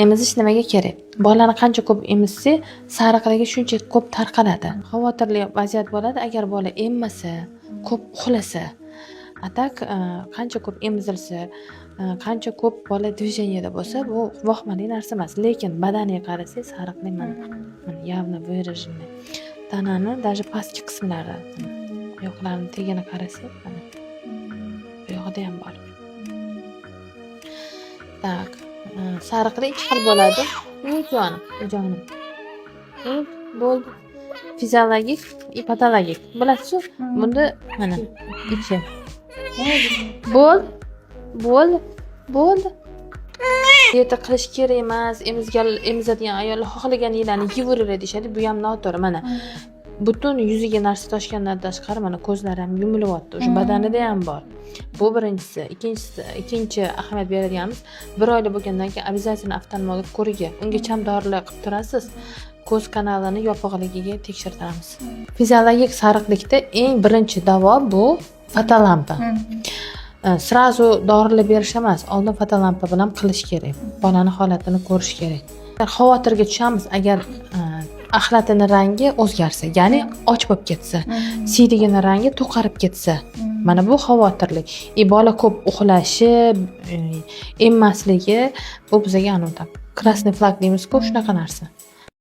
Emizish nimaga kerak? Bolani qancha ko'p emizsa, sariqligi shuncha ko'p tarqaladi. Xavotirli vaziyat bo'ladi agar bola emmasa, ko'p uxlasa. Atak qancha ko'p emizilsa, qancha ko'p bola движенияda bo'lsa, bu vahmali narsa emas. Lekin badaniga qarasangiz, sariqlik mana явно выраженный. Tanani даже pastki qismlari, oyoqlarning tegini qarasangiz, mana bu yoqda ham bor. Tak, sariqlik ikki xil bo'ladi. Jonim. Bo'ldi. Fiziologik, patologik. Bilasiz-ku? Bunda mana ichi. Bo'ldi. Dieta qilish kerak emas. Emizadigan ayollar xohlaganinglarni yeyveradi deyshadi. Bu ham noto'g'ri. Mana butun yuziga narsa toshgandan tashqari mana ko'zlari ham yumilyapti. O'sha badanida ham bor. Bu birinchisi. Ikkinchi ahamiyat beradiganimiz, 1 oylik bo'lgandan keyin обязательно oftalmolog ko'riga. Ungacha dorilar qilib turasiz. Ko'z kanalini yopiqligiga tekshirtiramiz. Fiziologik sariqlikda eng birinchi davo bu fotolampa. Srazu dorilar berish emas, oldin fotolampa bilan qilish kerak. Bolani holatini ko'rish kerak. Xavotirga tushamiz agar axlatining rangi o'zgarsa, ya'ni och bo'lib ketsa, siydigining rangi to'qarib ketsa. Mana bu xavotirli. Bola ko'p uxlashi, emmasligi bu bizga krasniy flag deymiz-ku, shunaqa narsa.